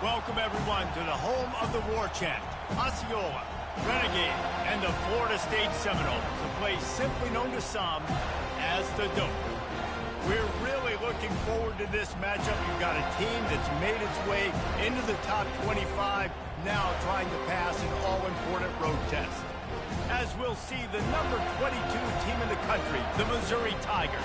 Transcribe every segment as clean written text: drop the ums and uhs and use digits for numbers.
Welcome, everyone, to the home of the War Chant, Osceola, Renegade, and the Florida State Seminoles, a place simply known to some as the Dope. We're really looking forward to this matchup. You've got a team that's made its way into the top 25, now trying to pass an all-important road test. As we'll see, the number 22 team in the country, the Missouri Tigers,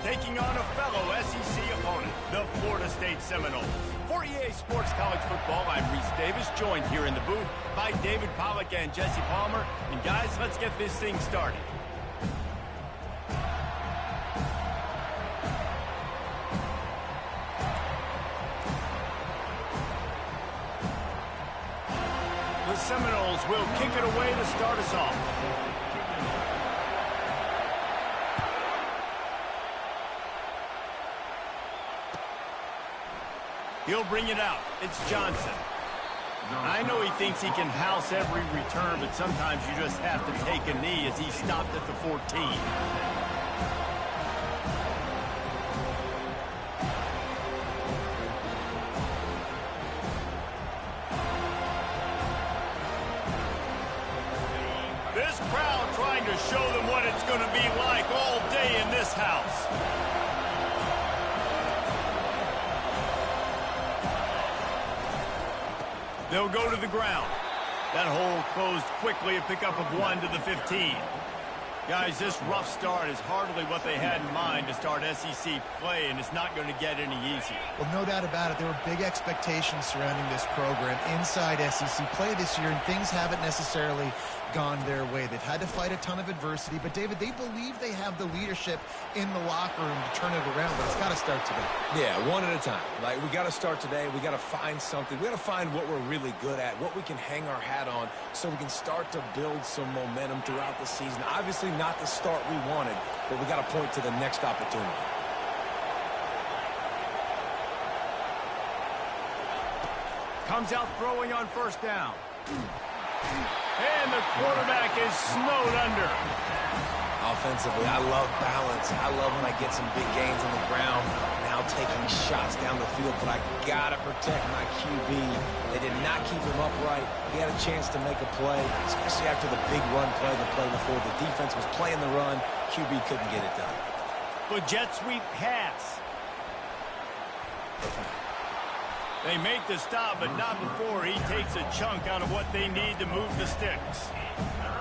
taking on a fellow SEC opponent, the Florida State Seminoles. For EA Sports College Football, I'm Reese Davis, joined here in the booth by David Pollack and Jesse Palmer. And guys, let's get this thing started. The Seminoles will kick it away to start us off. He'll bring it out. It's Johnson. I know he thinks he can house every return, but sometimes you just have to take a knee as he stopped at the 14. This crowd trying to show them what it's going to be like all day in this house. They'll go to the ground. That hole closed quickly, a pickup of 1 to the 15. Guys, this rough start is hardly what they had in mind to start SEC play, and it's not going to get any easier. Well, no doubt about it. There were big expectations surrounding this program inside SEC play this year, and things haven't necessarily gone their way. They've had to fight a ton of adversity, but David, they believe they have the leadership in the locker room to turn it around, but it's got to start today. Yeah, one at a time. Like, we got to start today. We got to find something. We got to find what we're really good at, what we can hang our hat on so we can start to build some momentum throughout the season. Obviously not the start we wanted, but we got to point to the next opportunity. Comes out throwing on first down. And the quarterback is snowed under. Offensively, I love balance. I love when I get some big gains on the ground, now taking shots down the field, but I got to protect my QB. They did not keep him upright. He had a chance to make a play, especially after the big run play the play before. The defense was playing the run. QB couldn't get it done. Good jet sweep pass. They make the stop, but not before he takes a chunk out of what they need to move the sticks.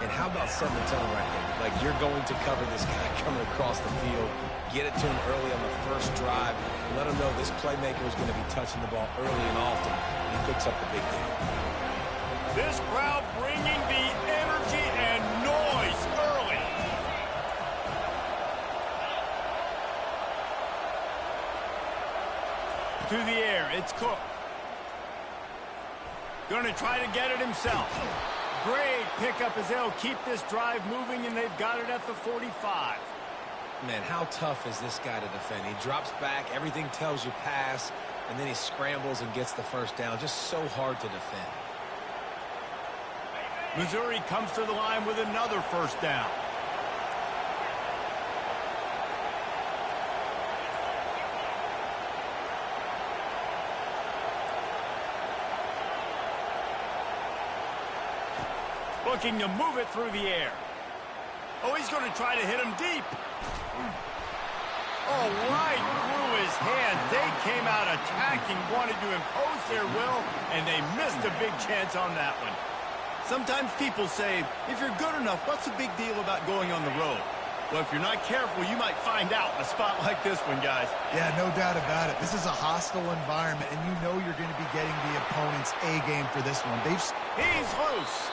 And how about setting the tone right there? Like, you're going to cover this guy coming across the field, get it to him early on the first drive, let him know this playmaker is going to be touching the ball early and often, and he picks up the big game. This crowd bringing the energy and noise early. To the air, it's Cook. Going to try to get it himself. Great pickup as they'll keep this drive moving, and they've got it at the 45. Man, how tough is this guy to defend? He drops back, everything tells you pass, and then he scrambles and gets the first down. Just so hard to defend. Missouri comes to the line with another first down. Looking to move it through the air. Oh, he's going to try to hit him deep. Oh, right through his hand. They came out attacking, wanted to impose their will, and they missed a big chance on that one. Sometimes people say, if you're good enough, what's the big deal about going on the road? Well, if you're not careful, you might find out in a spot like this one, guys. Yeah, no doubt about it. This is a hostile environment, and you know you're going to be getting the opponent's A game for this one. He's loose.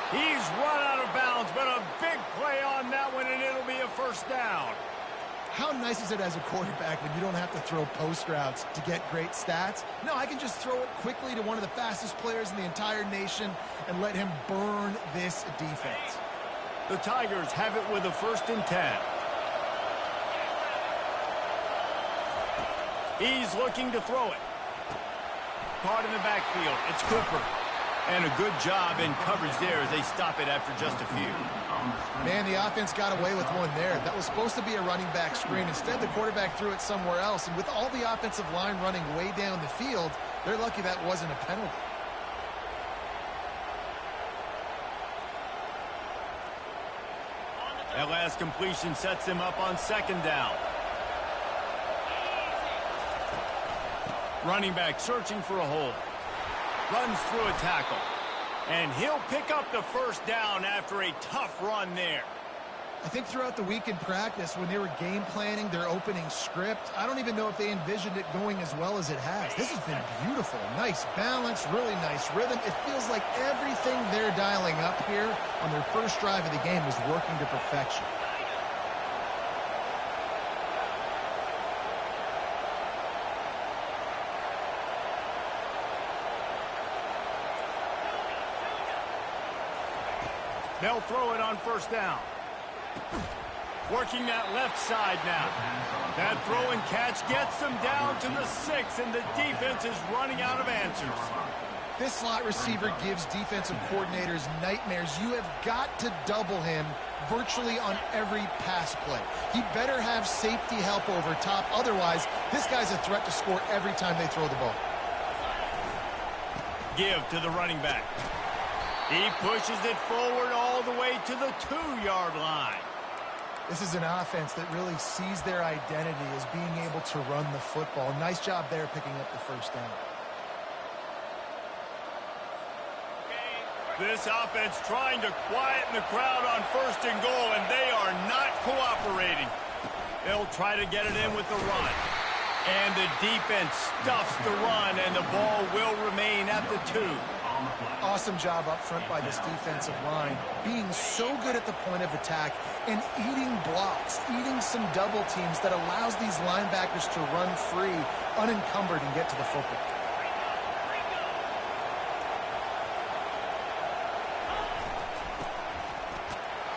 He's run out of bounds, but a big play on that one, and it'll be a first down. How nice is it as a quarterback when you don't have to throw post routes to get great stats? No, I can just throw it quickly to one of the fastest players in the entire nation and let him burn this defense. The Tigers have it with a 1st and 10. He's looking to throw it. Caught in the backfield. It's Cooper. And a good job in coverage there as they stop it after just a few. Man, the offense got away with one there. That was supposed to be a running back screen. Instead, the quarterback threw it somewhere else. And with all the offensive line running way down the field, They're lucky that wasn't a penalty. That last completion sets him up on second down. Running back searching for a hole. Runs through a tackle. And he'll pick up the first down after a tough run there. I think throughout the week in practice, when they were game planning their opening script, I don't even know if they envisioned it going as well as it has. This has been beautiful. Nice balance, really nice rhythm. It feels like everything they're dialing up here on their first drive of the game is working to perfection. They'll throw it on first down. Working that left side now. That throw and catch gets them down to the 6, and the defense is running out of answers. This slot receiver gives defensive coordinators nightmares. You have got to double him virtually on every pass play. He better have safety help over top. Otherwise, this guy's a threat to score every time they throw the ball. Give to the running back. He pushes it forward all the way to the 2-yard line. This is an offense that really sees their identity as being able to run the football. Nice job there picking up the first down. This offense trying to quieten the crowd on first and goal, and they are not cooperating. They'll try to get it in with the run. And the defense stuffs the run, and the ball will remain at the 2. Awesome job up front by this defensive line, being so good at the point of attack and eating blocks, eating some double teams that allows these linebackers to run free, unencumbered, and get to the football.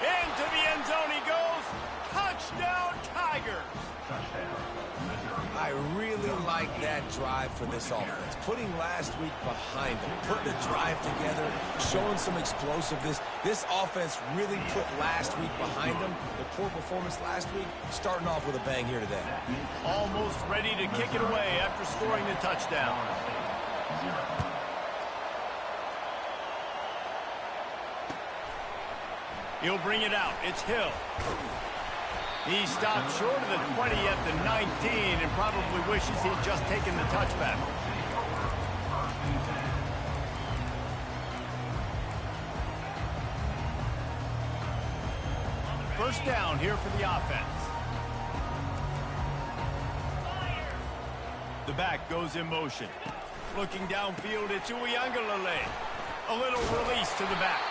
Into the end zone he goes. Touchdown, Tigers. I really like that drive for this offense. Putting last week behind them, putting the drive together, showing some explosiveness. This offense really put last week behind them. The poor performance last week, starting off with a bang here today. Almost ready to kick it away after scoring the touchdown. He'll bring it out. It's Hill. He stopped short of the 20 at the 19 and probably wishes he'd just taken the touchback. First down here for the offense. The back goes in motion. Looking downfield, it's Uiagalelei. A little release to the back.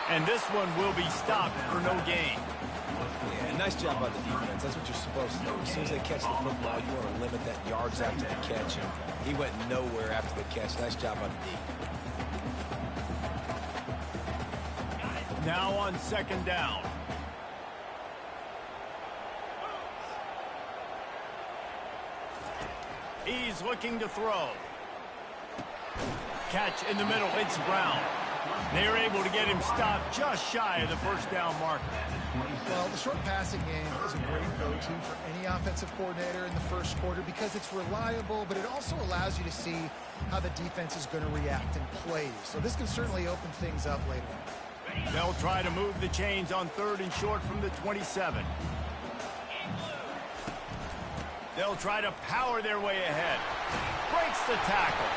And this one will be stopped for no gain. Yeah, nice job by the defense. That's what you're supposed to do. As soon as they catch the football, you want to limit that yards after the catch. And he went nowhere after the catch. Nice job by the D. Now on second down. He's looking to throw. Catch in the middle. It's Brown. They are able to get him stopped just shy of the first down marker. Well, the short passing game is a great go-to for any offensive coordinator in the first quarter because it's reliable, but it also allows you to see how the defense is going to react in plays. So this can certainly open things up later on. They'll try to move the chains on third and short from the 27. They'll try to power their way ahead. Breaks the tackle.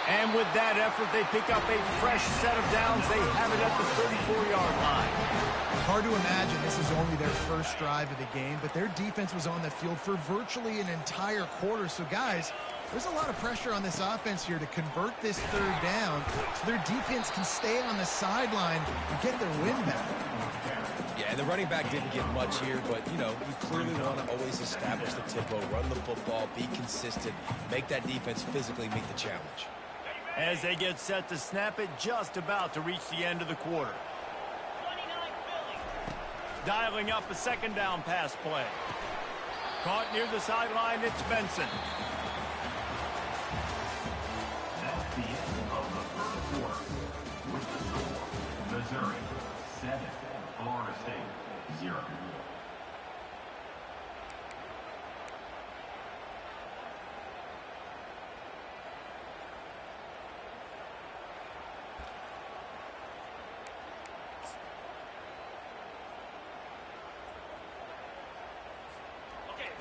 And with that effort, they pick up a fresh set of downs. They have it at the 34-yard line. Hard to imagine this is only their first drive of the game, but their defense was on the field for virtually an entire quarter. So, guys, there's a lot of pressure on this offense here to convert this third down so their defense can stay on the sideline and get their win back. Yeah, and the running back didn't get much here, but, you know, you clearly want to always establish the tempo, run the football, be consistent, make that defense physically meet the challenge. As they get set to snap it, just about to reach the end of the quarter. Dialing up a second down pass play. Caught near the sideline, it's Benson. That's the end of the first quarter. With the score, Missouri 7, Florida State 0.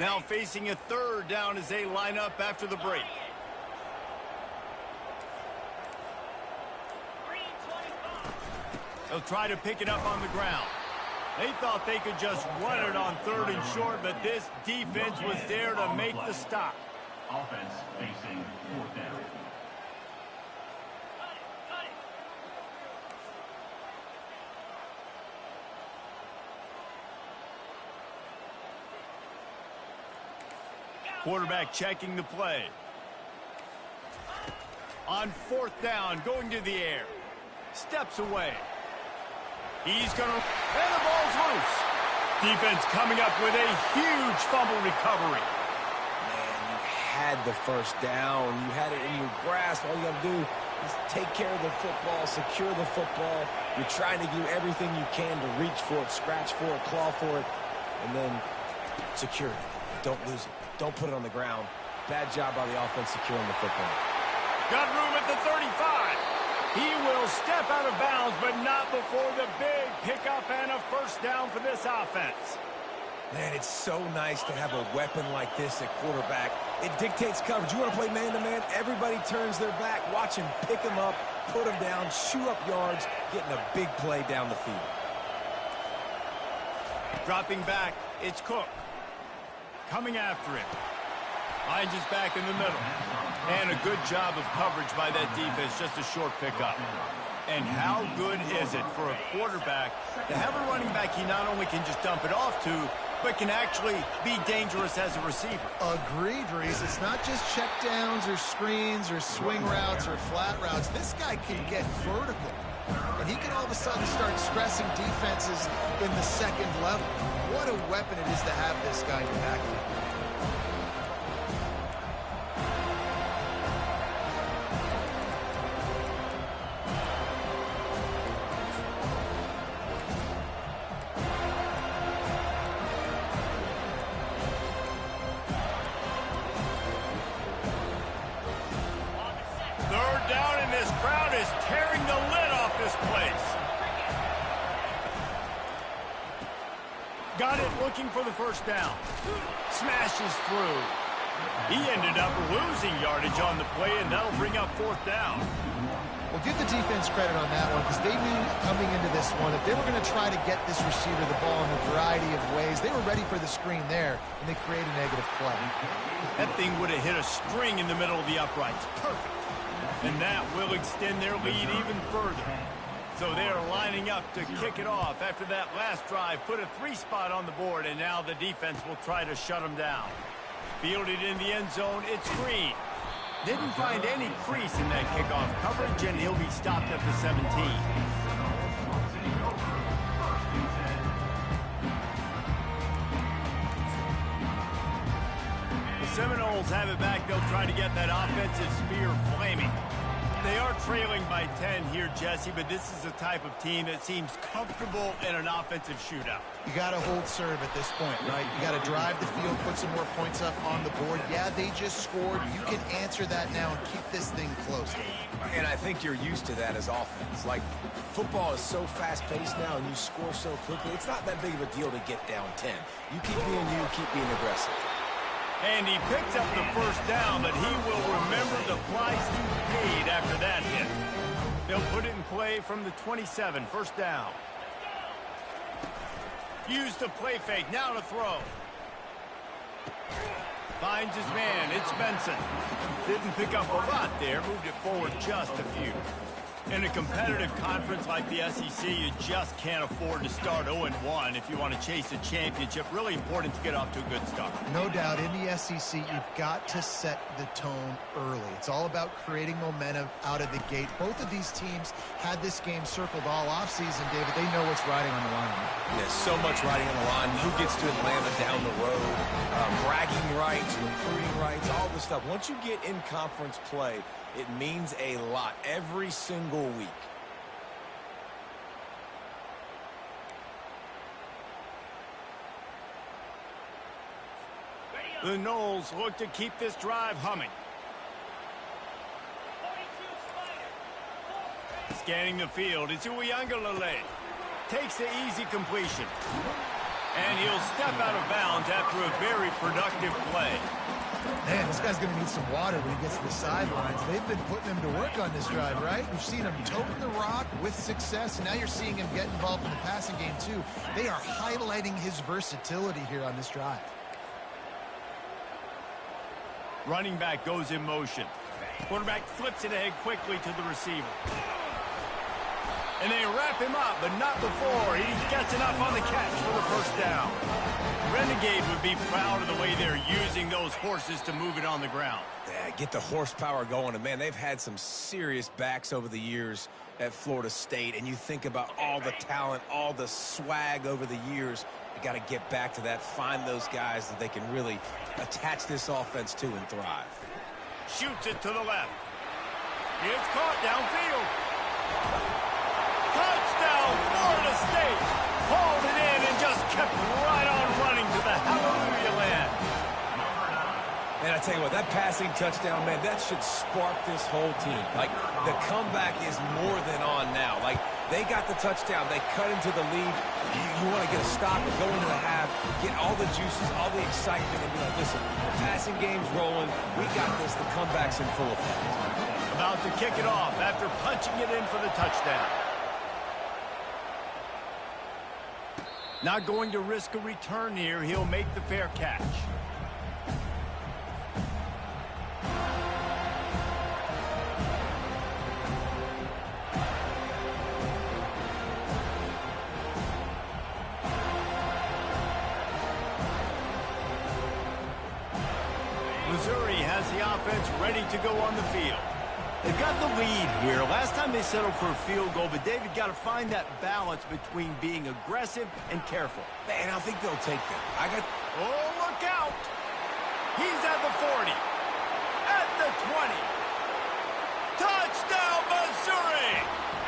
Now facing a third down as they line up after the break. They'll try to pick it up on the ground. They thought they could just run it on 3rd and short, but this defense was there to make the stop. Offense facing 4th down. Quarterback checking the play. On 4th down, going to the air. Steps away. He's going to... And the ball's loose. Defense coming up with a huge fumble recovery. Man, you had the first down. You had it in your grasp. All you got to do is take care of the football, secure the football. You're trying to do everything you can to reach for it, scratch for it, claw for it, and then secure it. Don't lose it. Don't put it on the ground. Bad job by the offense securing the football. Got room at the 35. He will step out of bounds, but not before the big pickup and a first down for this offense. Man, it's so nice to have a weapon like this at quarterback. It dictates coverage. You want to play man-to-man? Everybody turns their back. Watch him pick him up, put him down, shoot up yards, getting a big play down the field. Dropping back, it's Cook. Coming after him. Finds his back in the middle. And a good job of coverage by that defense, just a short pickup. And how good is it for a quarterback to have a running back he not only can just dump it off to, but can actually be dangerous as a receiver? Agreed, Reese. It's not just check downs or screens or swing routes or flat routes. This guy can get vertical. And he can all of a sudden start stressing defenses in the second level. What a weapon it is to have this guy in the backfield. Third down, and this crowd is tearing the lid off this place. Got it, looking for the first down. Smashes through. He ended up losing yardage on the play, and that'll bring up 4th down. Well, give the defense credit on that one, because they knew coming into this one that they were going to try to get this receiver the ball in a variety of ways. They were ready for the screen there, and they create a negative play. That thing would have hit a string in the middle of the uprights. Perfect. And that will extend their lead even further. So they're lining up to kick it off after that last drive. Put a 3-spot on the board, and now the defense will try to shut them down. Fielded in the end zone, it's Green. Didn't find any crease in that kickoff coverage, and he'll be stopped at the 17. The Seminoles have it back. They'll try to get that offensive spear flaming. They are trailing by 10 here, Jesse, but this is the type of team that seems comfortable in an offensive shootout. You got to hold serve at this point, right? You got to drive the field, put some more points up on the board. Yeah, they just scored. You can answer that now and keep this thing close. And I think you're used to that as offense. Like, football is so fast-paced now and you score so quickly, it's not that big of a deal to get down 10. You keep being aggressive. And he picks up the first down, but he will remember the price he paid after that hit. They'll put it in play from the 27, first down. Use the play fake, now to throw. Finds his man, it's Benson. Didn't pick up a lot there, moved it forward just a few. In a competitive conference like the SEC, you just can't afford to start 0-1 if you want to chase a championship. Really important to get off to a good start. No doubt, in the SEC, you've got to set the tone early. It's all about creating momentum out of the gate. Both of these teams had this game circled all offseason, David. They know what's riding on the line. There's so much riding on the line. Who gets to Atlanta down the road? Bragging rights, recruiting rights, all this stuff. Once you get in conference play, it means a lot every single week. The Noles look to keep this drive humming. Scanning the field, it's Uiagalelei. Takes the easy completion. And he'll step out of bounds after a very productive play. Man, this guy's going to need some water when he gets to the sidelines. They've been putting him to work on this drive, right? We've seen him toting the rock with success, and now you're seeing him get involved in the passing game, too. They are highlighting his versatility here on this drive. Running back goes in motion. Quarterback flips it ahead quickly to the receiver. And they wrap him up, but not before he gets enough on the catch for the first down. Renegade would be proud of the way they're using those horses to move it on the ground. Yeah, get the horsepower going. And, man, they've had some serious backs over the years at Florida State. And you think about all the talent, all the swag over the years. You got to get back to that, find those guys that they can really attach this offense to and thrive. Shoots it to the left. It's caught downfield. Touchdown, Florida State. Hauled it in and just kept right on running to the hallelujah land. Man, I tell you what, that passing touchdown, man, that should spark this whole team. Like, the comeback is more than on now. Like, they got the touchdown. They cut into the lead. You want to get a stop and go into the half, get all the juices, all the excitement, and be like, listen, the passing game's rolling. We got this. The comeback's in full effect. About to kick it off after punching it in for the touchdown. Not going to risk a return here. He'll make the fair catch. Missouri has the offense ready to go on the field. They've got the lead here. Last time they settled for a field goal, but David got to find that balance between being aggressive and careful. Man, I think they'll take that. Oh, look out! He's at the 40, at the 20. Touchdown, Missouri!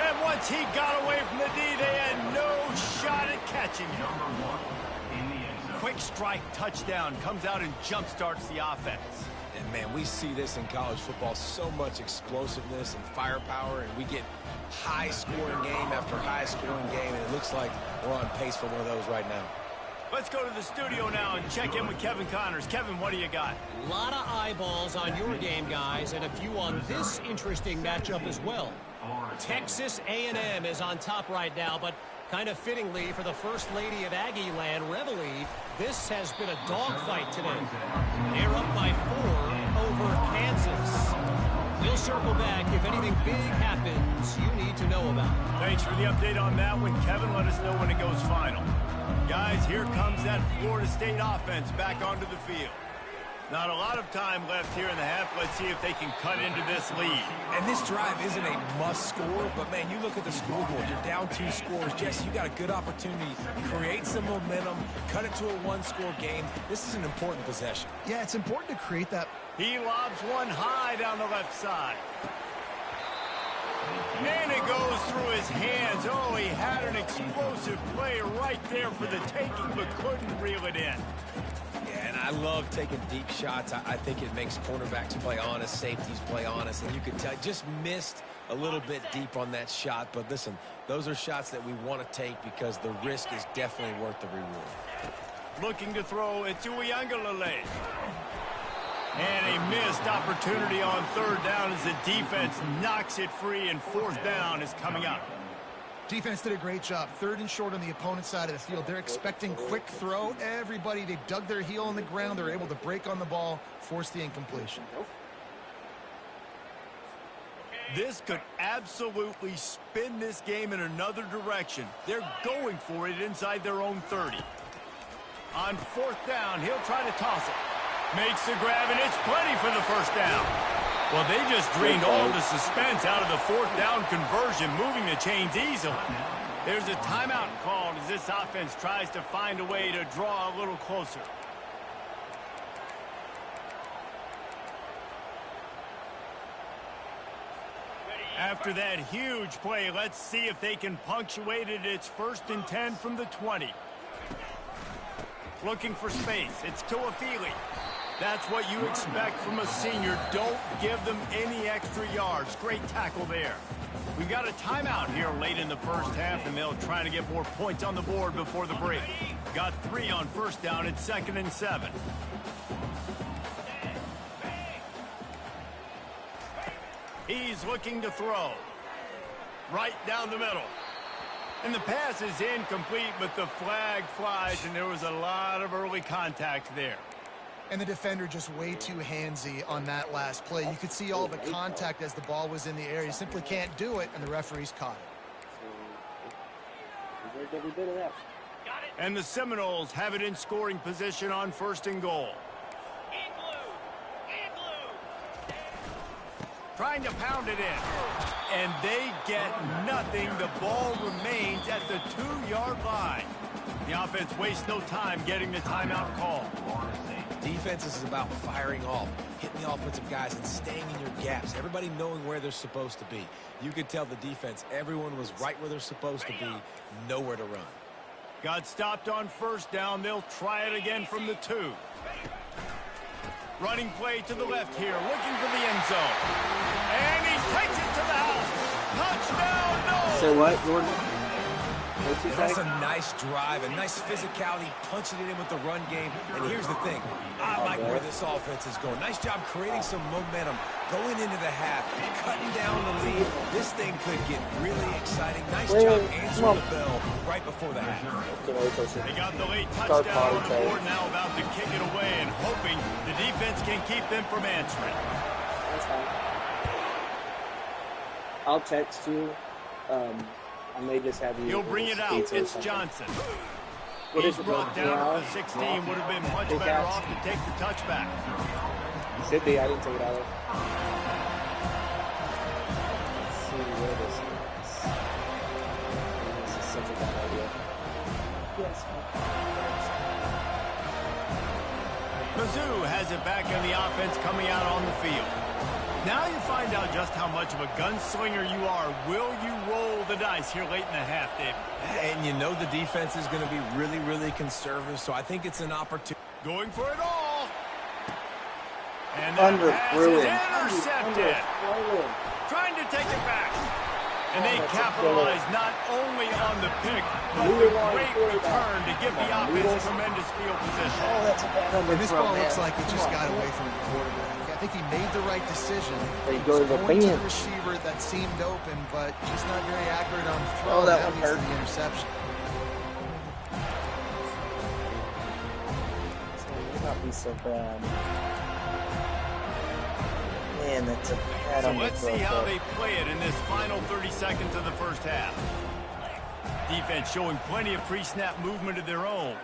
And once he got away from the D, they had no shot at catching him. Quick strike touchdown comes out and jump-starts the offense. And, man, we see this in college football, so much explosiveness and firepower, and we get high-scoring game after high-scoring game, and it looks like we're on pace for one of those right now. Let's go to the studio now and check in with Kevin Connors. Kevin, what do you got? A lot of eyeballs on your game, guys, and a few on this interesting matchup as well. Texas A&M is on top right now, but kind of fittingly for the First Lady of Aggie Land, Reveille, this has been a dogfight today. They're up by 4 over Kansas. We'll circle back if anything big happens you need to know about. Thanks for the update on that one, Kevin. Let us know when it goes final. Guys, here comes that Florida State offense back onto the field. Not a lot of time left here in the half. Let's see if they can cut into this lead. And this drive isn't a must score, but, man, you look at the scoreboard. You're down 2 scores. Jesse, you got a good opportunity to create some momentum, cut it to a 1-score game. This is an important possession. Yeah, it's important to create that. He lobs one high down the left side. And it goes through his hands. Oh, he had an explosive play right there for the taking, but couldn't reel it in. Yeah, and I love taking deep shots. I think it makes cornerbacks play honest, safeties play honest, and you can tell just missed a little bit deep on that shot. But listen, those are shots that we want to take because the risk is definitely worth the reward. Looking to throw, it's Uiagalelei. And a missed opportunity on 3rd down as the defense knocks it free, and 4th down is coming up. Defense did a great job. 3rd and short on the opponent's side of the field. They're expecting quick throw. Everybody, they dug their heel on the ground. They're able to break on the ball, force the incompletion. This could absolutely spin this game in another direction. They're going for it inside their own 30. On 4th down, he'll try to toss it. Makes the grab, and it's plenty for the 1st down. Well, they just drained all the suspense out of the 4th down conversion, moving the chains easily. There's a timeout called as this offense tries to find a way to draw a little closer. After that huge play, let's see if they can punctuate it. It's 1st and 10 from the 20. Looking for space. It's Tuafili. That's what you expect from a senior. Don't give them any extra yards. Great tackle there. We've got a timeout here late in the first half, and they'll try to get more points on the board before the break. Got 3 on first down. It's 2nd and 7. He's looking to throw. Right down the middle. And the pass is incomplete, but the flag flies, and there was a lot of early contact there. And the defender just way too handsy on that last play. You could see all the contact as the ball was in the air. You simply can't do it, and the referee's caught it. And the Seminoles have it in scoring position on 1st and goal. Trying to pound it in. And they get nothing. The ball remains at the 2-yard line. The offense wastes no time getting the timeout call. Defense is about firing off, hitting the offensive guys and staying in your gaps. Everybody knowing where they're supposed to be. You could tell the defense, everyone was right where they're supposed to be, nowhere to run. Got stopped on 1st down. They'll try it again from the 2. Running play to the left here, looking for the end zone. And he takes it to the house. Touchdown, no! So what, Jordan? That's a nice drive, a nice physicality, punching it in with the run game. And here's the thing, I like where this offense is going. Nice job creating some momentum, going into the half, cutting down the lead. This thing could get really exciting. Nice job answering the bell right before the half. They got the late touchdown on the board, now about to kick it away and hoping the defense can keep them from answering. That's fine. I'll text you. I may just have you. He'll bring it out. It's Johnson. He's brought down to the 16. Would have been much better off to take the touchback. Should be. I didn't take it out. Let's see where this is. This is such a bad idea. Yes. Mizzou has it back in the offense coming out on the field. Now you find out just how much of a gunslinger you are. Will you roll the dice here late in the half, David? And you know the defense is going to be really, really conservative, so I think it's an opportunity. Going for it all. And that pass is intercepted. Trying to take it back. And they capitalize not only on the pick, but the great return to give the offense tremendous field position. Oh, that's a bad number. And this ball looks like it just got away from the quarterback. I think he made the right decision. They go to the going to the bench. receiver that seemed open, but just not very accurate on the throw. Oh, that one leads to hurt. the interception. It not be so bad. Man, that's a bad So on the let's throw. see how they play it in this final 30 seconds of the first half. Defense showing plenty of pre-snap movement of their own.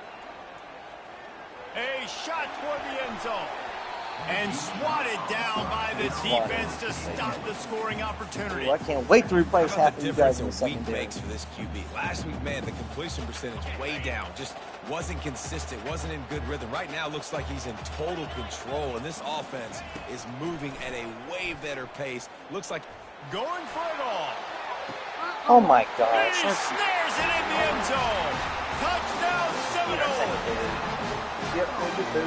A shot toward the end zone. And swatted down by the defense to stop the scoring opportunity. I can't wait to replace How half about of the you guys difference in the a week secondary. makes for this QB? Last week, man, the completion percentage way down. Just wasn't consistent, wasn't in good rhythm. Right now, looks like he's in total control, and this offense is moving at a way better pace. Looks like Going for it all. Oh my And gosh. he snares it in the end zone. Touchdown, Seminoles.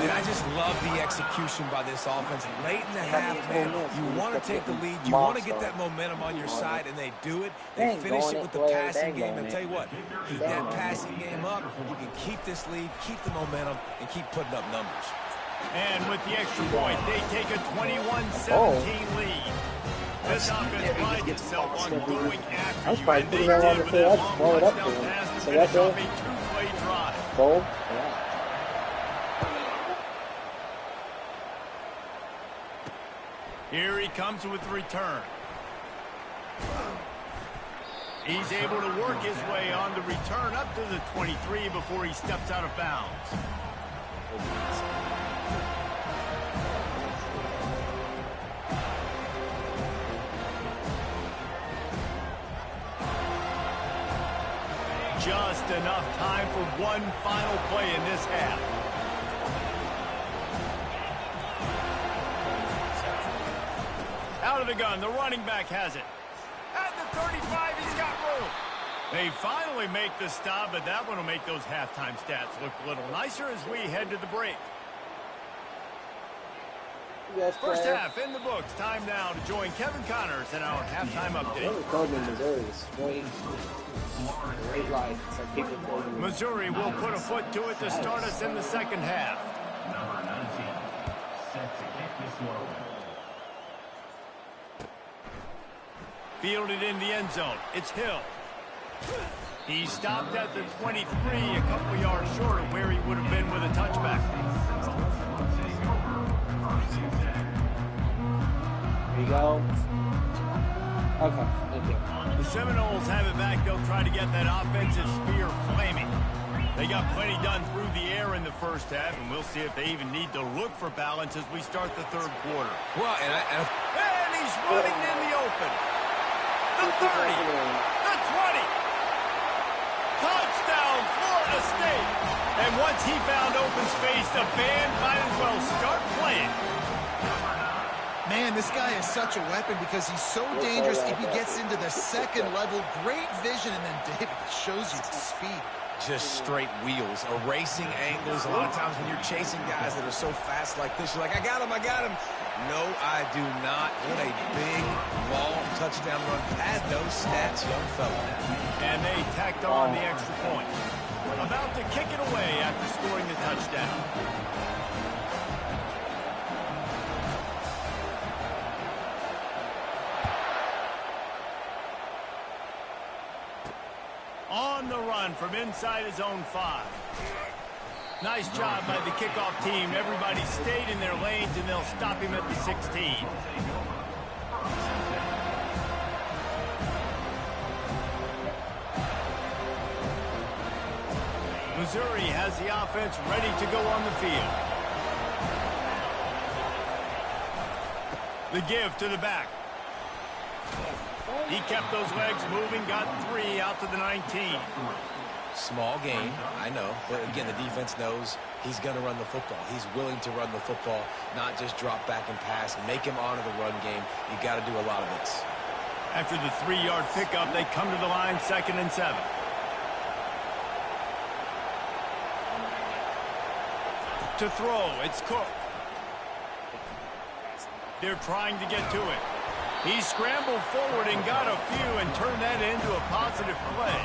And I just love the execution by this offense. Late in the half, man, you want to take the lead. You want to get that momentum on your side, and they do it. They finish it with the passing game. And tell you what, keep that passing game up. You can keep this lead, keep the momentum, and keep putting up numbers. And with the extra point, they take a 21-17 lead. This offense prides itself on going I was after you, probably and they putting that on did the with field. a I'd long blow it up touchdown to him. pass to So finish that off a there? two-play drive. Bold? Yeah. Here he comes with the return. He's able to work his way on the return up to the 23 before he steps out of bounds. Just enough time for one final play in this half. Out of the gun, the running back has it. At the 35, he's got room. They finally make the stop, but that one will make those halftime stats look a little nicer as we head to the break. Yes, First player. half in the books. Time now to join Kevin Connors in our halftime update. Whoever told me Missouri was 20. Great life. It's like people told me. Missouri will put a foot to it to start us in the second half. Number 19, set to kick this one. Fielded in the end zone. It's Hill. He stopped at the 23, a couple yards short of where he would have been with a touchback. There you go. Okay, thank you. The Seminoles have it back. They'll try to get that offensive spear flaming. They got plenty done through the air in the first half, and we'll see if they even need to look for balance as we start the third quarter. Well, and And he's running in the open. The 30, the 20. Touchdown, Florida State. And once he found open space, the band might as well start playing. Man, this guy is such a weapon because he's so dangerous if he gets into the second level. Great vision, and then David shows you the speed. just straight wheels, erasing angles. A lot of times when you're chasing guys that are so fast like this, you're like, I got him, I got him. No, I do not. What a big, long touchdown run. Pad those stats, young fella. And they tacked on the extra point. About to kick it away after scoring the touchdown. On the run from inside his own 5. Nice job by the kickoff team. Everybody stayed in their lanes, and they'll stop him at the 16. Missouri has the offense ready to go on the field. The give to the back. He kept those legs moving, got 3 out to the 19. Small game, I know. But again, the defense knows he's going to run the football. He's willing to run the football, not just drop back and pass. Make him honor the run game. You got to do a lot of this. After the 3-yard pickup, they come to the line, 2nd and 7. To throw, it's Cook. They're trying to get to it. He scrambled forward and got a few and turned that into a positive play.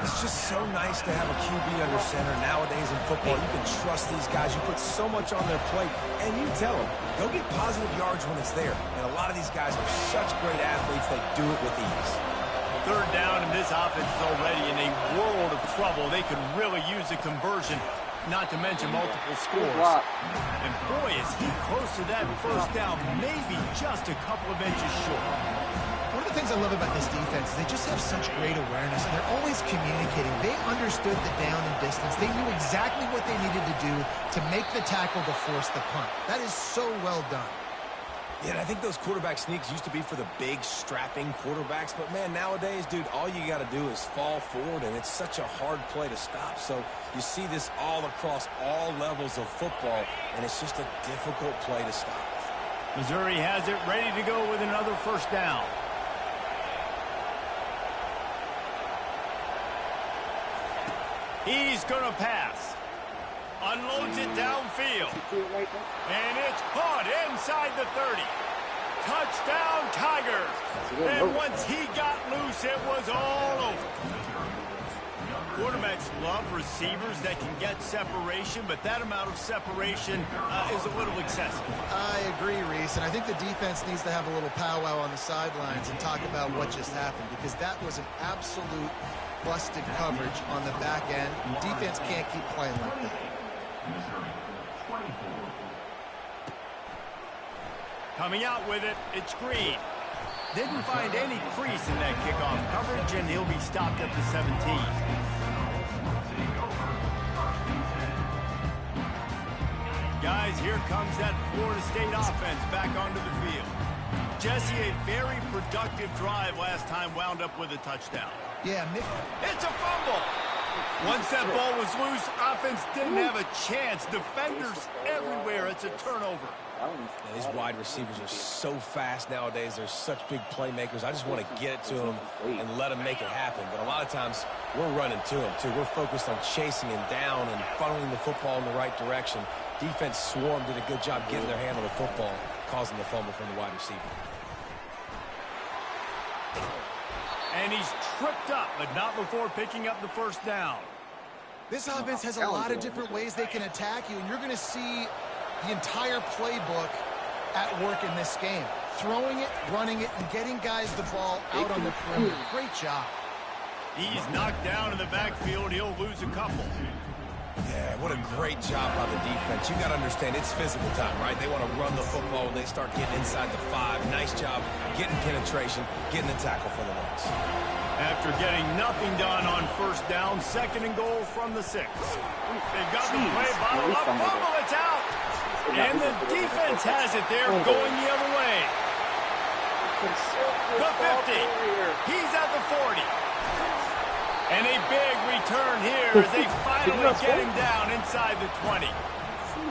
It's just so nice to have a QB under center nowadays in football. You can trust these guys. You put so much on their plate, and you tell them, go get positive yards when it's there. And a lot of these guys are such great athletes, they do it with ease. 3rd down, and this offense is already in a world of trouble. They could really use a conversion, not to mention multiple scores. And boy, is he close to that 1st down, maybe just a couple of inches short. One of the things I love about this defense is they just have such great awareness, and they're always communicating. They understood the down and distance. They knew exactly what they needed to do to make the tackle to force the punt. That is so well done. Yeah, and I think those quarterback sneaks used to be for the big, strapping quarterbacks. But, man, nowadays, dude, all you got to do is fall forward, and it's such a hard play to stop. So you see this all across all levels of football, and it's just a difficult play to stop. Missouri has it ready to go with another 1st down. He's going to pass. Unloads it downfield. And it's caught inside the 30. Touchdown, Tigers. And once he got loose, it was all over. Quarterbacks love receivers that can get separation, but that amount of separation is a little excessive. I agree, Reese, and I think the defense needs to have a little powwow on the sidelines and talk about what just happened, because that was an absolute busted coverage on the back end. Defense can't keep playing like that. Coming out with it, it's Green. Didn't find any crease in that kickoff coverage, and he'll be stopped at the 17. Guys, here comes that Florida State offense back onto the field. Jesse, a very productive drive last time, wound up with a touchdown. Yeah, It's a fumble. Once that ball was loose, offense didn't have a chance. Defenders everywhere. It's a turnover. Man, these wide receivers are so fast nowadays. They're such big playmakers. I just want to get it to them and let them make it happen. But a lot of times, we're running to them, too. We're focused on chasing him down and funneling the football in the right direction. Defense swarm did a good job getting their hand on the football, causing the fumble from the wide receiver. And he's tripped up, but not before picking up the first down. This offense has a lot of different ways they can attack you, and you're going to see the entire playbook at work in this game. Throwing it, running it, and getting guys the ball out on the perimeter. Great job. He's knocked down in the backfield. He'll lose a couple. Yeah, what a great job by the defense. You got to understand, it's physical time, right? They want to run the football when they start getting inside the 5. Nice job getting penetration, getting the tackle for the loss. After getting nothing done on first down, 2nd and goal from the 6. They've got the play bottle up, fumble, it's out. And the defense has it there, going the other way. The 50. He's at the 40. And a big return here as they finally get him down inside the 20.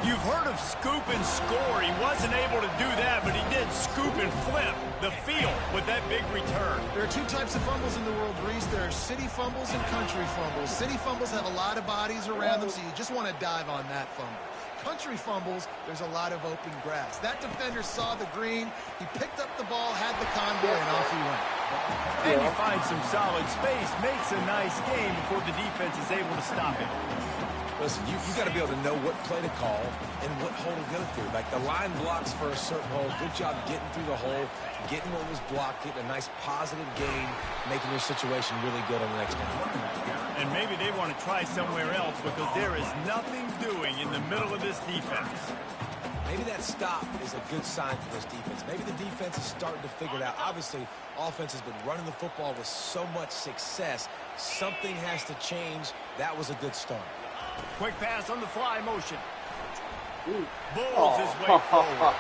You've heard of scoop and score. He wasn't able to do that, but he did scoop and flip the field with that big return. There are 2 types of fumbles in the world, Reese. There are city fumbles and country fumbles. City fumbles have a lot of bodies around them, so you just want to dive on that fumble. Country fumbles, there's a lot of open grass. That defender saw the green, he picked up the ball, had the convoy, and off he went. And he finds some solid space, makes a nice game before the defense is able to stop him. Listen, you got to be able to know what play to call and what hole to go through. Like the line blocks for a certain hole. Good job getting through the hole, getting what was blocked, getting a nice positive gain, making your situation really good on the next one. And maybe they want to try somewhere else because there is nothing doing in the middle of this defense. Maybe that stop is a good sign for this defense. Maybe the defense is starting to figure it out. Obviously, offense has been running the football with so much success. Something has to change. That was a good start. Quick pass on the fly motion. Bulls his way forward.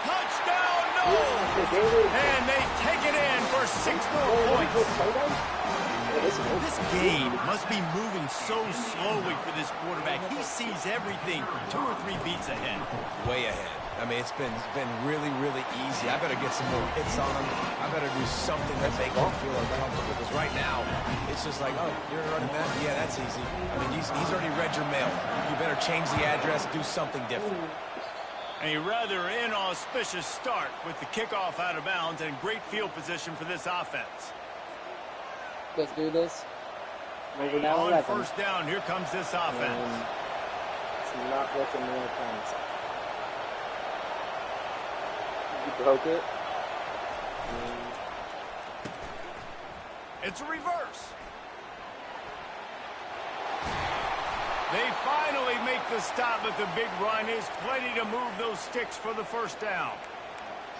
Touchdown, no! And they take it in for 6 more points. This game must be moving so slowly for this quarterback. He sees everything 2 or 3 beats ahead. Way ahead. I mean, it's been really, really easy. I better get some more hits on him. I better do something that makes him feel uncomfortable. Because right now, it's just like, oh, you're running that? Yeah, that's easy. I mean, he's already read your mail. You better change the address, do something different. A rather inauspicious start with the kickoff out of bounds and great field position for this offense. Let's do this. Moving down On 11. first down, here comes this offense. It's not looking real promising. You broke it. It's a reverse. They finally make the stop, but the big run is plenty to move those sticks for the first down.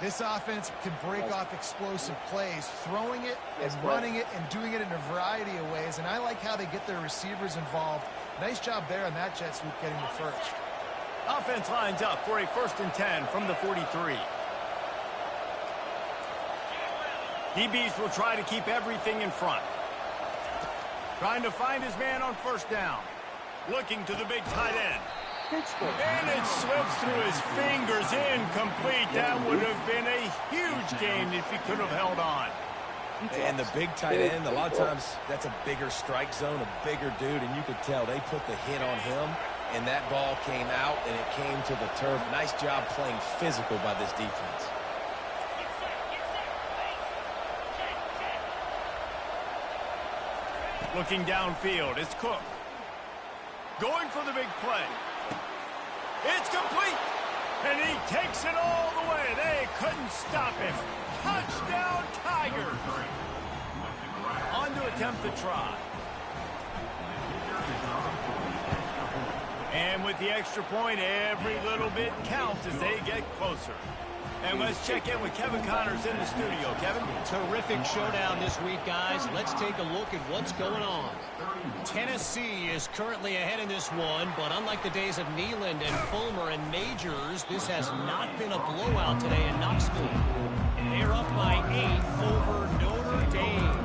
This offense can break off explosive plays, throwing it and running it and doing it in a variety of ways. And I like how they get their receivers involved. Nice job there on that jet sweep getting the first. Offense lines up for a 1st and 10 from the 43. DBs will try to keep everything in front. Trying to find his man on first down. Looking to the big tight end. And it slips through his fingers, incomplete. That would have been a huge gain if he could have held on. And the big tight end, a lot of times that's a bigger strike zone, a bigger dude, and you could tell they put the hit on him, and that ball came out, and it came to the turf. Nice job playing physical by this defense. Looking downfield, it's Cook. Going for the big play. It's complete. And he takes it all the way. They couldn't stop him. Touchdown, Tigers. On to attempt the try. And with the extra point, every little bit counts as they get closer. And let's check in with Kevin Connors in the studio. Kevin? Terrific showdown this week, guys. Let's take a look at what's going on. Tennessee is currently ahead in this one, but unlike the days of Neyland and Fulmer and Majors, this has not been a blowout today in Knoxville. They're up by 8 over Notre Dame.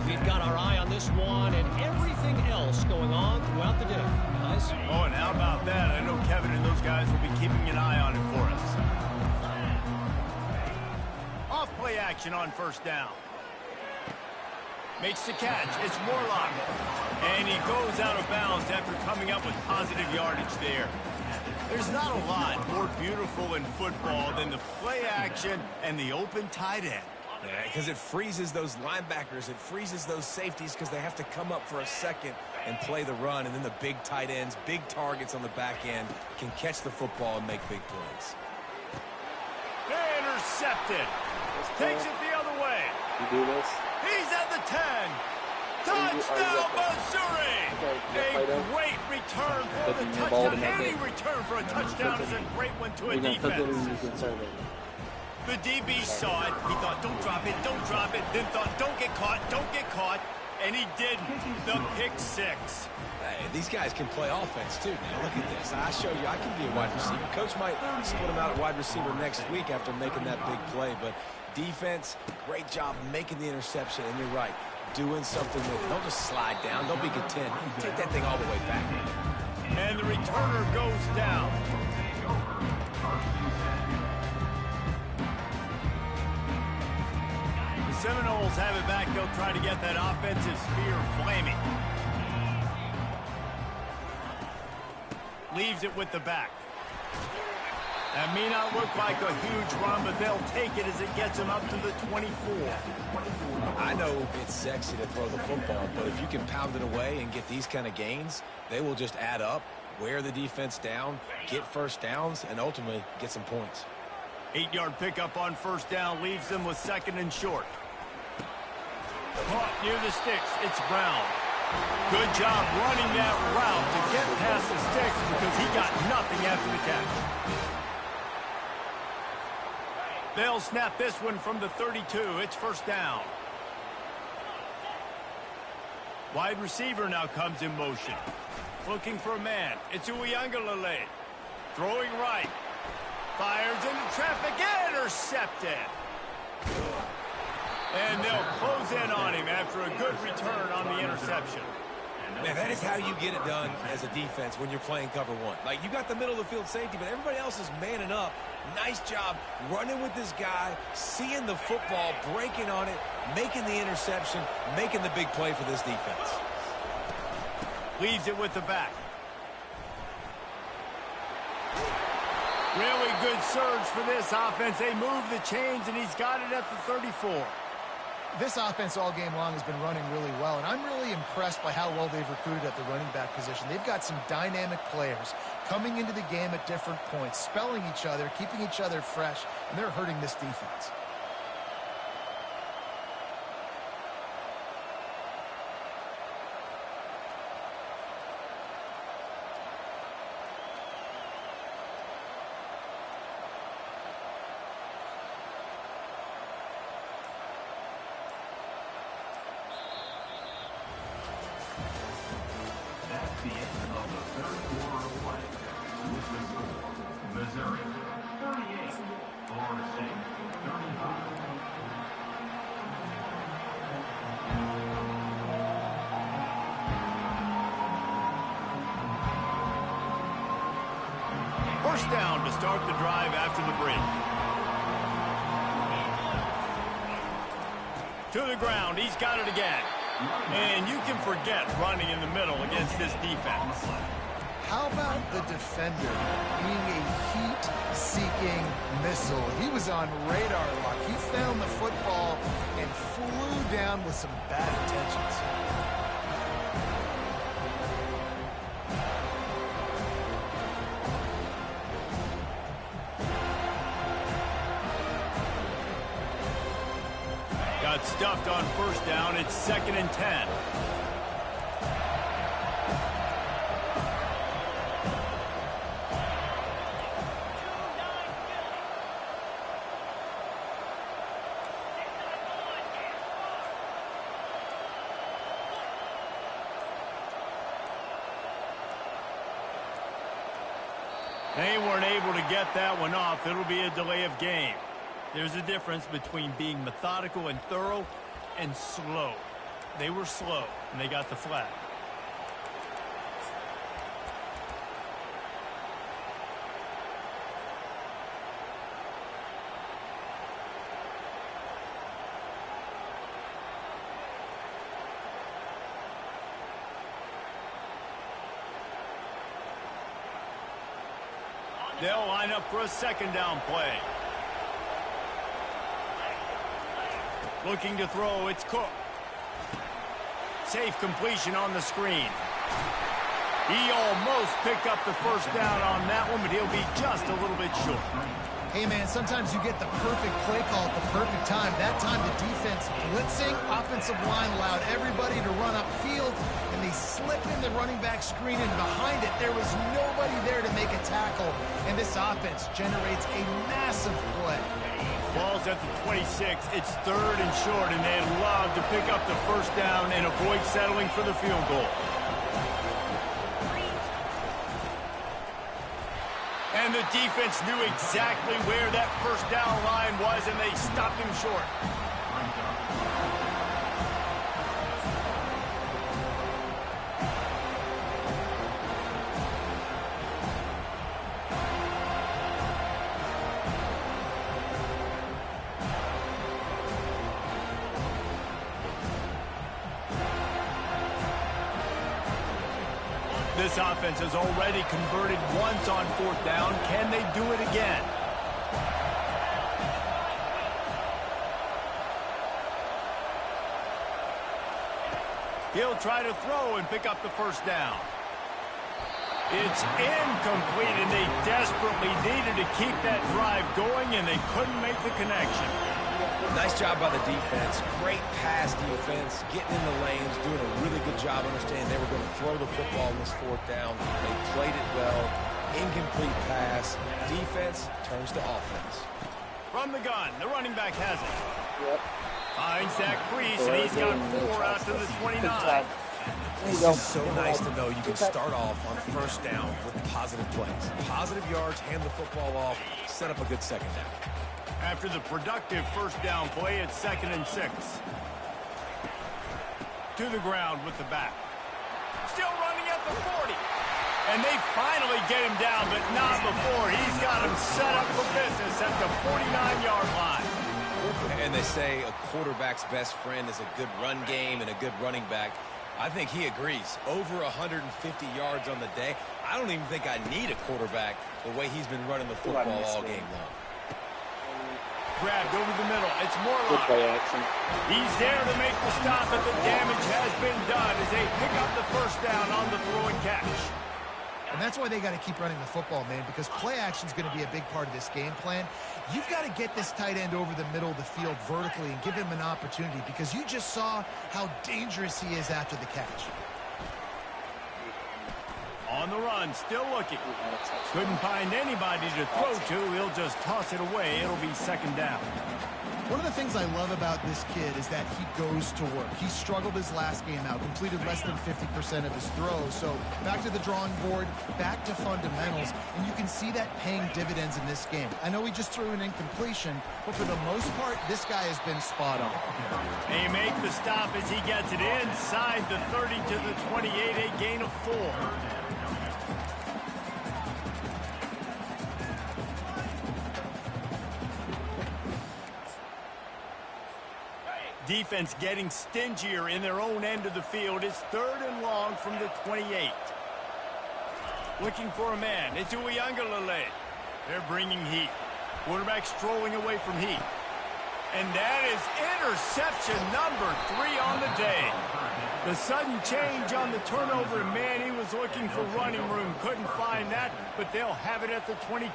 We've got our eye on this one and everything else going on throughout the day, guys. Oh, and how about that? I know Kevin and those guys will be keeping an eye on it for us. Off play action on first down. Makes the catch. It's Morlock. And he goes out of bounds after coming up with positive yardage there. There's not a lot more beautiful in football than the play action and the open tight end. Yeah, because it freezes those linebackers. It freezes those safeties because they have to come up for a second and play the run. And then the big tight ends, big targets on the back end can catch the football and make big plays. Intercepted. Takes it the other way. You do this. He's at the 10. Touchdown, Missouri! A great return for the touchdown. Any return for a touchdown is a great one to a defense. The DB saw it. He thought, don't drop it, don't drop it. Then thought, don't get caught, don't get caught. And he didn't. The pick six. Hey, these guys can play offense, too. Now, look at this. I show you I can be a wide receiver. Coach might split him out at wide receiver next week after making that big play. But defense, great job making the interception. And you're right, doing something with it. Don't just slide down. Don't be content. Take that thing all the way back. And the returner goes down. The Seminoles have it back. They'll try to get that offensive spear flaming. Leaves it with the back. That may not look like a huge run, but they'll take it as it gets them up to the 24. I know it's sexy to throw the football, but if you can pound it away and get these kind of gains, they will just add up, wear the defense down, get first downs, and ultimately get some points. 8-yard pickup on first down leaves them with second and short. Caught near the sticks. It's Brown. Good job running that route to get past the sticks because he got nothing after the catch. They'll snap this one from the 32. It's first down. Wide receiver now comes in motion. Looking for a man. It's Uiagalelei. Throwing right. Fires into traffic. Intercepted. And they'll close in on him after a good return on the interception. Man, that is how you get it done as a defense when you're playing cover one. Like, you got the middle of the field safety, but everybody else is manning up. Nice job running with this guy, seeing the football, breaking on it, making the interception, making the big play for this defense. Leaves it with the back. Really good surge for this offense. They move the chains, and he's got it at the 34. This offense all game long has been running really well, and I'm really impressed by how well they've recruited at the running back position. They've got some dynamic players coming into the game at different points, spelling each other, keeping each other fresh, and they're hurting this defense. That's the end of the third quarter of play. With the score, Missouri 38, Florida State 35. First down to start the drive after the break. To the ground. He's got it again. And you can forget running in the middle against this defense. How about the defender being a heat-seeking missile? He was on radar lock. He found the football and flew down with some bad intentions. Got stuffed on first down. It's 2nd and 10. They weren't able to get that one off. It'll be a delay of game. There's a difference between being methodical and thorough and slow. They were slow, and they got the flag. They'll line up for a second down play. Looking to throw, it's Cook. Safe completion on the screen. He almost picked up the first down on that one, but he'll be just a little bit short. Hey, man, sometimes you get the perfect play call at the perfect time. That time the defense blitzing, offensive line allowed everybody to run upfield, and they slip in the running back screen, and behind it there was nobody there to make a tackle, and this offense generates a massive play. Ball's at the 26. It's 3rd and short, and they'd love to pick up the first down and avoid settling for the field goal. And the defense knew exactly where that first down line was, and they stopped him short. This offense has already converted once on 4th down. Can they do it again? He'll try to throw and pick up the first down. It's incomplete, and they desperately needed to keep that drive going, and they couldn't make the connection. Nice job by the defense. Great pass defense, getting in the lanes, doing a really good job understanding they were going to throw the football on this 4th down. They played it well. Incomplete pass. Defense turns to offense. From the gun, the running back has it. Yep. Finds that crease, and he's got 4 out to the 29. It's just so nice to know you can start off on 1st down with positive plays. Positive yards, hand the football off, set up a good second down. After the productive first down play, it's 2nd and 6. To the ground with the back. Still running at the 40. And they finally get him down, but not before. He's got him set up for business at the 49-yard line. And they say a quarterback's best friend is a good run game and a good running back. I think he agrees. Over 150 yards on the day. I don't even think I need a quarterback the way he's been running the football all game long. Grabbed over the middle. It's Morlock. He's there to make the stop, but the damage has been done as they pick up the first down on the throw and catch. And that's why they got to keep running the football, man, because play action is going to be a big part of this game plan. You've got to get this tight end over the middle of the field vertically and give him an opportunity, because you just saw how dangerous he is after the catch. On the run, still looking. Couldn't find anybody to throw to. He'll just toss it away. It'll be 2nd down. One of the things I love about this kid is that he goes to work. He struggled his last game out, completed less than 50% of his throws. So back to the drawing board, back to fundamentals, and you can see that paying dividends in this game. I know he just threw an incompletion, but for the most part, this guy has been spot on. They make the stop as he gets it inside the 30 to the 28, a gain of 4. Defense getting stingier in their own end of the field. It's 3rd and long from the 28. Looking for a man. It's Uiagalelei. They're bringing heat. Quarterback strolling away from heat. And that is interception number 3 on the day. The sudden change on the turnover, and man, he was looking for running room. Couldn't find that, but they'll have it at the 22.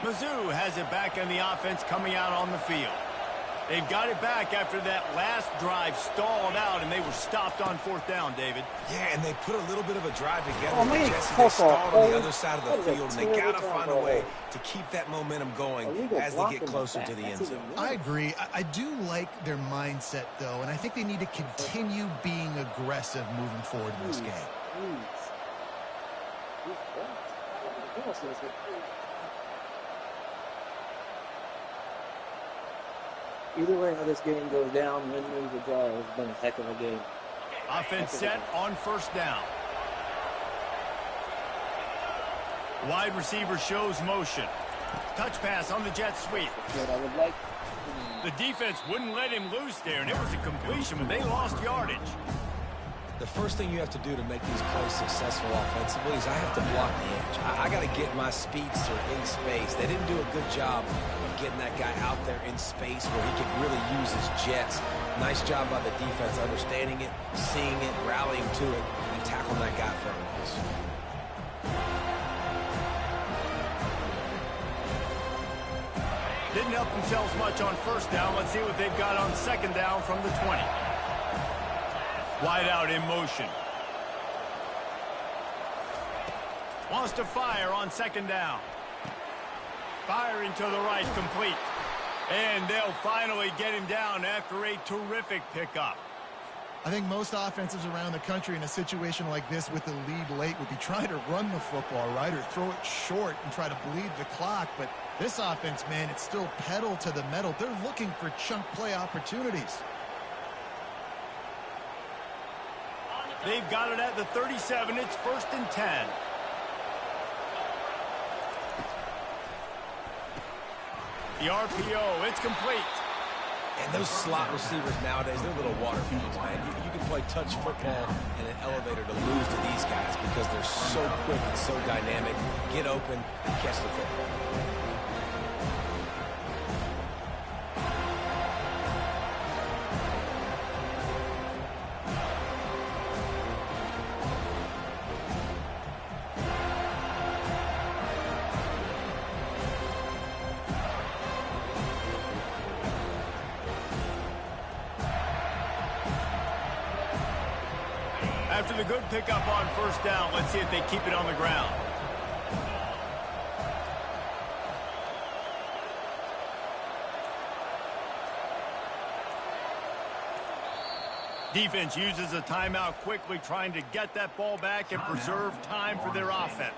Mizzou has it back on the offense coming out on the field. They've got it back after that last drive stalled out, and they were stopped on 4th down, David. Yeah, and they put a little bit of a drive together. Jesse, they stalled on the other side of the field, and they got to find a way to keep that momentum going as they get closer to the end zone. I agree. I do like their mindset, though, and I think they need to continue being aggressive moving forward in this game. Either way how this game goes down, win, lose, or draw, it's been a heck of a game. Offense set on first down. Wide receiver shows motion. Touch pass on the jet sweep. What I would like. The defense wouldn't let him loose there, and it was a completion, but they lost yardage. The first thing you have to do to make these plays successful offensively is I have to block the edge. I got to get my speedster in space. They didn't do a good job of getting that guy out there in space where he could really use his jets. Nice job by the defense understanding it, seeing it, rallying to it, and tackling that guy for a loss. Didn't help themselves much on first down. Let's see what they've got on second down from the 20. Wide out in motion. Wants to fire on second down. Firing to the right, complete. And they'll finally get him down after a terrific pickup. I think most offenses around the country in a situation like this with the lead late would be trying to run the football, right, or throw it short and try to bleed the clock. But this offense, man, it's still pedal to the metal. They're looking for chunk play opportunities. They've got it at the 37. It's 1st and 10. The RPO, it's complete. And those slot receivers nowadays, they're little water pools, man. You can play touch football in an elevator to lose to these guys because they're so quick and so dynamic. Get open and catch the football. After the good pickup on first down, let's see if they keep it on the ground. Defense uses a timeout quickly, trying to get that ball back and preserve time for their offense.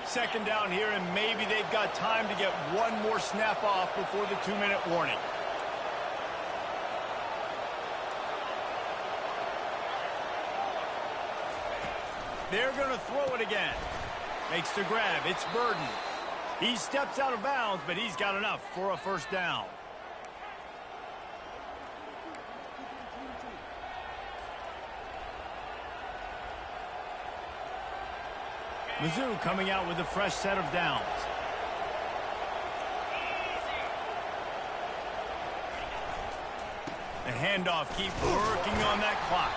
Second down here, and maybe they've got time to get one more snap off before the 2-minute warning. They're going to throw it again. Makes the grab. It's Burden. He steps out of bounds, but he's got enough for a first down. Mizzou coming out with a fresh set of downs. The handoff keeps working on that clock.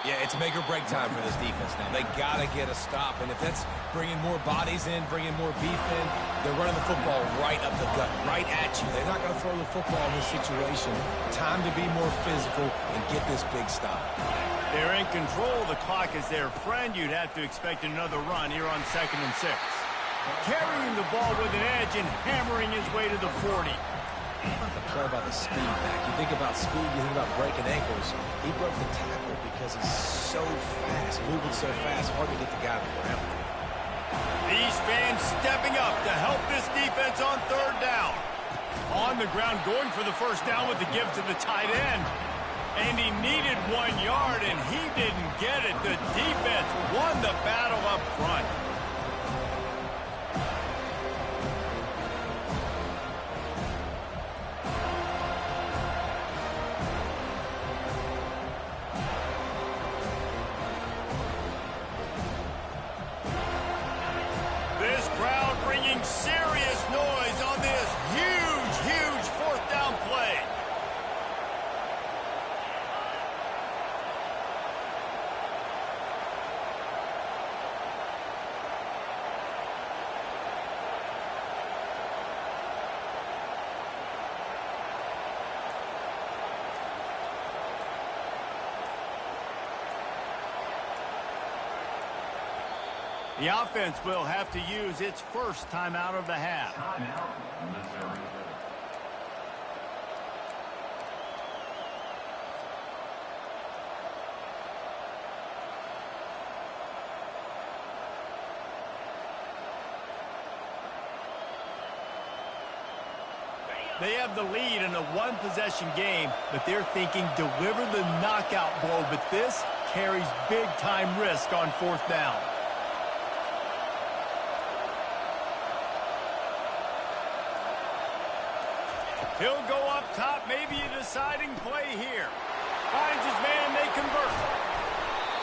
Yeah, it's make or break time for this defense now. They got to get a stop, and if that's bringing more bodies in, bringing more beef in, they're running the football right up the gut, right at you. They're not going to throw the football in this situation. Time to be more physical and get this big stop. They're in control. The clock is their friend. You'd have to expect another run here on 2nd and 6. Carrying the ball with an edge and hammering his way to the 40. The play by the speed back. You think about speed, you think about breaking ankles. He broke the tackle because he's so fast, moving so fast, hard to get the guy on the ground. These fans stepping up to help this defense on 3rd down. On the ground, going for the first down with the give to the tight end. And he needed 1 yard, and he didn't get it. The defense won the battle up front. This crowd bringing serious noise on this huge 4th down play. The offense will have to use its first timeout of the half. Timeout, Missouri. They have the lead in a one-possession game, but they're thinking deliver the knockout blow, but this carries big-time risk on fourth down. He'll go up top, maybe a deciding play here. Finds his man, they convert.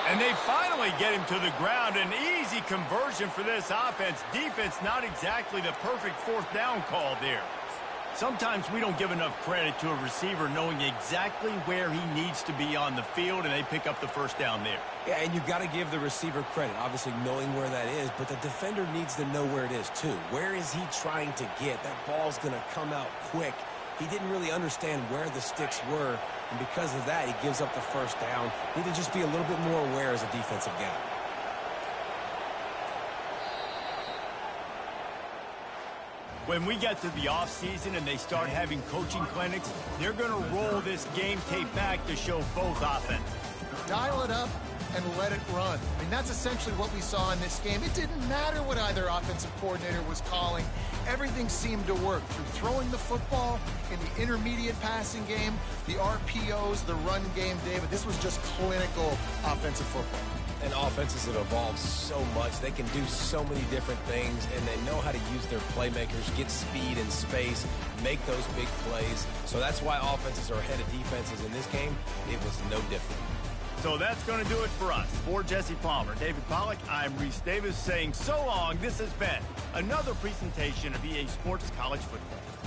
And they finally get him to the ground. An easy conversion for this offense. Defense, not exactly the perfect fourth down call there. Sometimes we don't give enough credit to a receiver knowing exactly where he needs to be on the field, and they pick up the first down there. Yeah, and you've got to give the receiver credit, obviously knowing where that is, but the defender needs to know where it is too. Where is he trying to get? That ball's going to come out quick. He didn't really understand where the sticks were, and because of that, he gives up the first down. Need to just be a little bit more aware as a defensive guy. When we get to the offseason and they start having coaching clinics, they're going to roll this game tape back to show both offenses. Dial it up and let it run. I mean, that's essentially what we saw in this game. It didn't matter what either offensive coordinator was calling. Everything seemed to work through throwing the football in the intermediate passing game, the RPOs, the run game, David. This was just clinical offensive football. And offenses have evolved so much. They can do so many different things, and they know how to use their playmakers, get speed and space, make those big plays. So that's why offenses are ahead of defenses in this game. It was no different. So that's going to do it for us. For Jesse Palmer, David Pollack, I'm Reese Davis saying so long. This has been another presentation of EA Sports College Football.